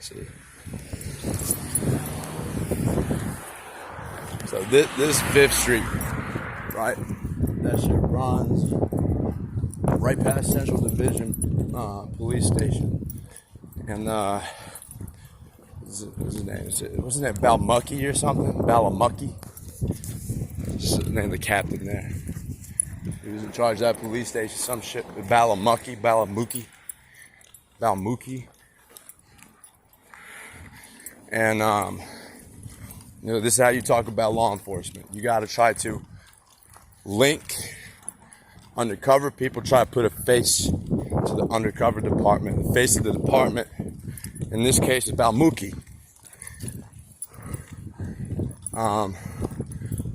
See. So this 5th Street, right? That shit runs right past Central Division Police Station. And what's his name? What's his name? Balamucki or something? Balamucki. Just the name of the captain there. He was in charge of that police station. Some shit. Balamucki. And this is how you talk about law enforcement. You got to try to link undercover people. Try to put a face to the undercover department. The face of the department, in this case, is Balamucki.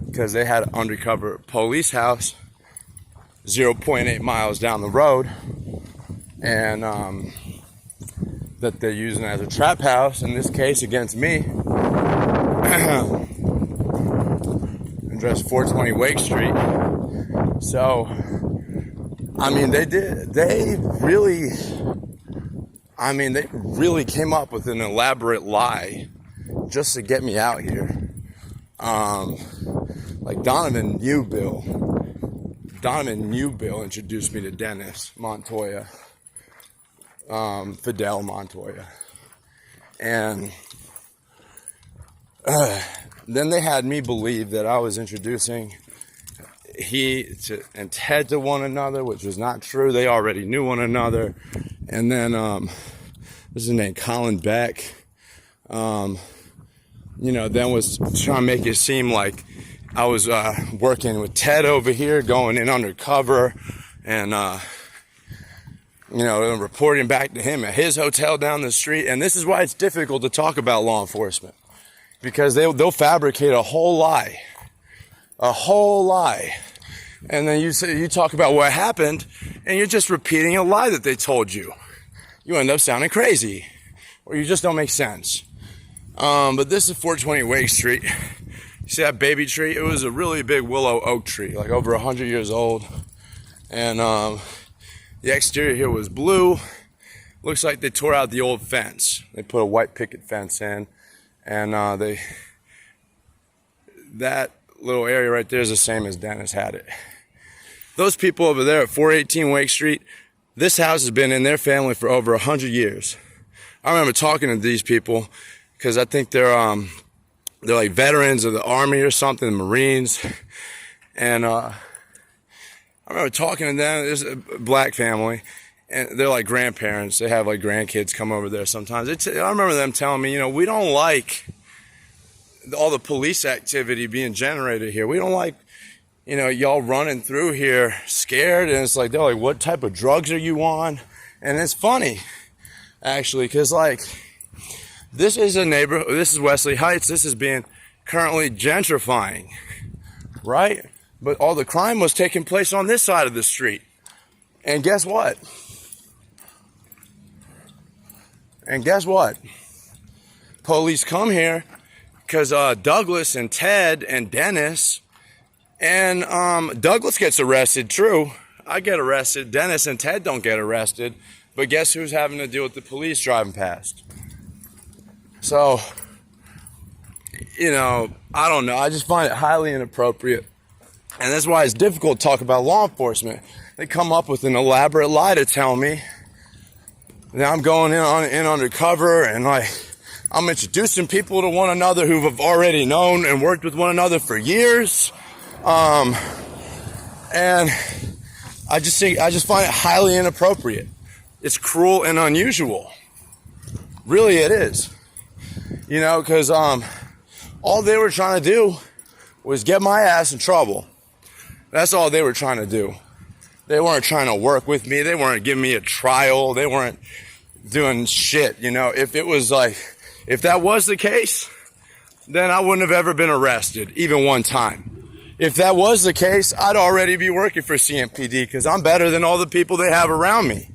Because they had an undercover police house 0.8 miles down the road, and that they're using as a trap house, in this case against me. Address 420 Wake Street. So, I mean, they really came up with an elaborate lie just to get me out here. Like Donovan Newbill introduced me to Dennis Montoya, Fidel Montoya, and then they had me believe that I was introducing and Ted to one another, which was not true. They already knew one another. And then this is his name, Colin Beck. Then was trying to make it seem like I was working with Ted over here, going in undercover, and reporting back to him at his hotel down the street. And this is why it's difficult to talk about law enforcement, because they'll fabricate a whole lie, and then you talk about what happened, and you're just repeating a lie that they told you. You end up sounding crazy, or you just don't make sense. But this is 420 Wake Street. You see that baby tree? It was a really big willow oak tree, like over 100 years old. And the exterior here was blue. Looks like they tore out the old fence. They put a white picket fence in, and that little area right there is the same as Dennis had it. Those people over there at 418 Wake Street, this house has been in their family for over 100 years. I remember talking to these people because I think they're like veterans of the Army or something, the Marines. And I remember talking to them. There's a black family, and they're like grandparents. They have like grandkids come over there sometimes. I remember them telling me, we don't like all the police activity being generated here. We don't like, y'all running through here scared. And it's like, they're like, what type of drugs are you on? And it's funny, actually, because like, this is a neighborhood, this is Wesley Heights. This is being currently gentrifying, right? But all the crime was taking place on this side of the street. And guess what? Police come here because Douglas and Ted and Dennis, and Douglas gets arrested, true. I get arrested. Dennis and Ted don't get arrested. But guess who's having to deal with the police driving past? So, I don't know. I just find it highly inappropriate. And that's why it's difficult to talk about law enforcement. They come up with an elaborate lie to tell me that I'm going in undercover, and like I'm introducing people to one another who have already known and worked with one another for years. And I just find it highly inappropriate. It's cruel and unusual. Really, it is. Because all they were trying to do was get my ass in trouble. That's all they were trying to do. They weren't trying to work with me. They weren't giving me a trial. They weren't doing shit. If that was the case, then I wouldn't have ever been arrested, even one time. If that was the case, I'd already be working for CMPD because I'm better than all the people they have around me.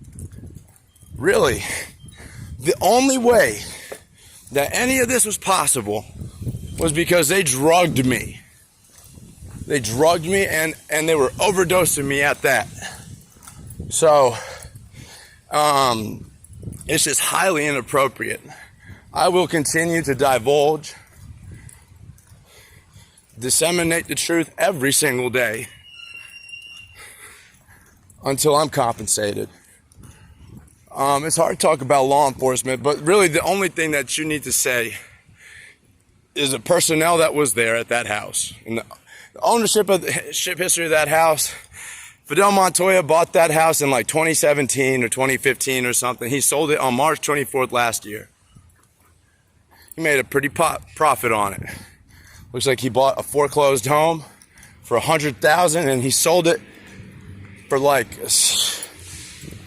Really. The only way that any of this was possible was because they drugged me. They drugged me and they were overdosing me at that. So, it's just highly inappropriate I will continue to divulge, disseminate the truth every single day until I'm compensated. It's hard to talk about law enforcement, but really the only thing that you need to say is the personnel that was there at that house. And the ownership history of that house, Fidel Montoya bought that house in like 2017 or 2015 or something. He sold it on March 24th last year. He made a pretty profit on it. Looks like he bought a foreclosed home for $100,000 and he sold it for like,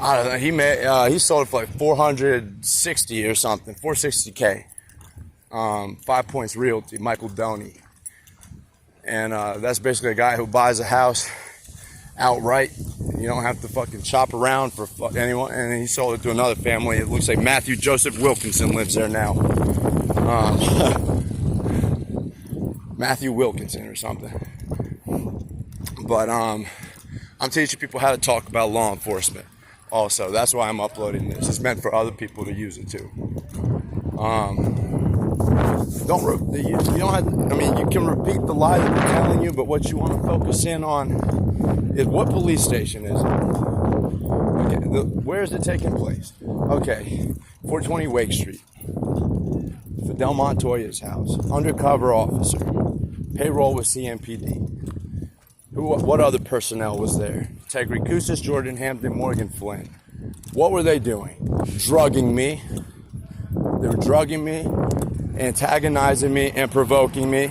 I don't know, he sold it for like 460 or something, 460K. 5 Points Realty, Michael Doney. And that's basically a guy who buys a house outright. You don't have to fucking chop around for anyone. And he sold it to another family. It looks like Matthew Joseph Wilkinson lives there now. Matthew Wilkinson or something. But I'm teaching people how to talk about law enforcement. Also, that's why I'm uploading this. It's meant for other people to use it too. You don't have. I mean, you can repeat the lie that they're telling you, but what you want to focus in on is what police station is it? Okay, where is it taking place? Okay, 420 Wake Street, Fidel Montoya's house, undercover officer, payroll with CMPD. What other personnel was there? Tegri Kusis, Jordan Hampton, Morgan Flynn. What were they doing? Drugging me. They were drugging me, antagonizing me, and provoking me,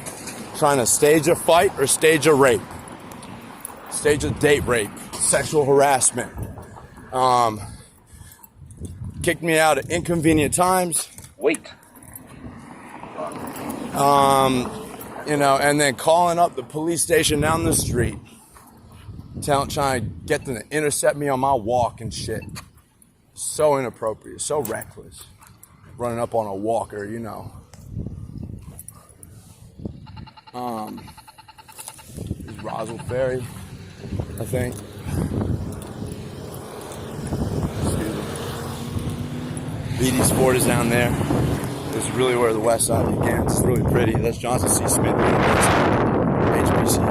trying to stage a fight or stage a rape, stage a date rape, sexual harassment, kicked me out at inconvenient times. Wait. And then calling up the police station down the street, trying to get them to intercept me on my walk and shit. So inappropriate, so reckless. Running up on a walker, you know. This is Roswell Ferry, I think. BD's Fort is down there. This is really where the west side begins. It's really pretty. That's Johnson C. Smith University, HBCU.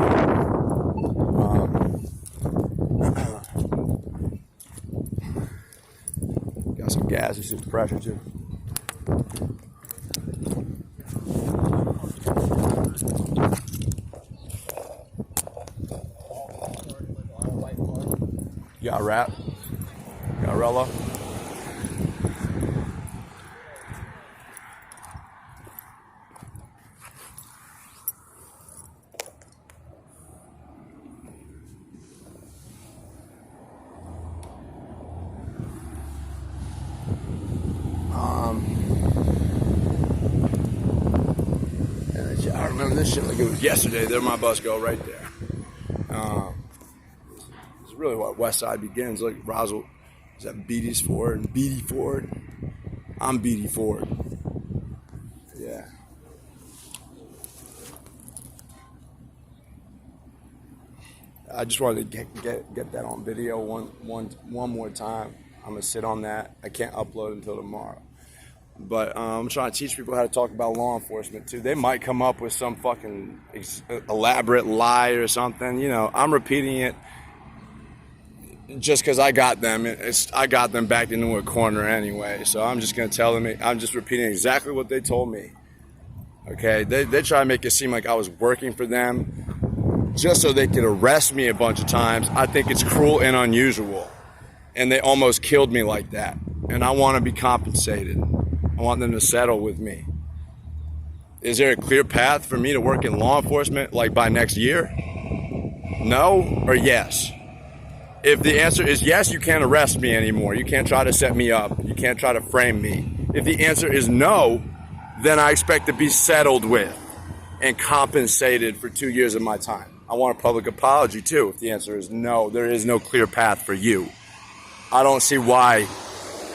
Got some gas, it's just pressure too. You got a rap? You got a Rella? I remember this shit like it was yesterday. There my bus go right there. It's really what West Side begins. Like Roswell is at BD's Ford and BD Ford. I'm BD Ford. Yeah. I just wanted to get that on video one more time. I'm gonna sit on that. I can't upload until tomorrow. But I'm trying to teach people how to talk about law enforcement too. They might come up with some fucking elaborate lie or something. You know, I'm repeating it just because I got them. I got them backed into a corner anyway. So I'm just gonna tell them. I'm just repeating exactly what they told me. Okay, they try to make it seem like I was working for them just so they could arrest me a bunch of times. I think it's cruel and unusual, and they almost killed me like that. And I want to be compensated. I want them to settle with me. Is there a clear path for me to work in law enforcement like by next year? No or yes? If the answer is yes, you can't arrest me anymore. You can't try to set me up. You can't try to frame me. If the answer is no, then I expect to be settled with and compensated for 2 years of my time. I want a public apology too if the answer is no. There is no clear path for you. I don't see why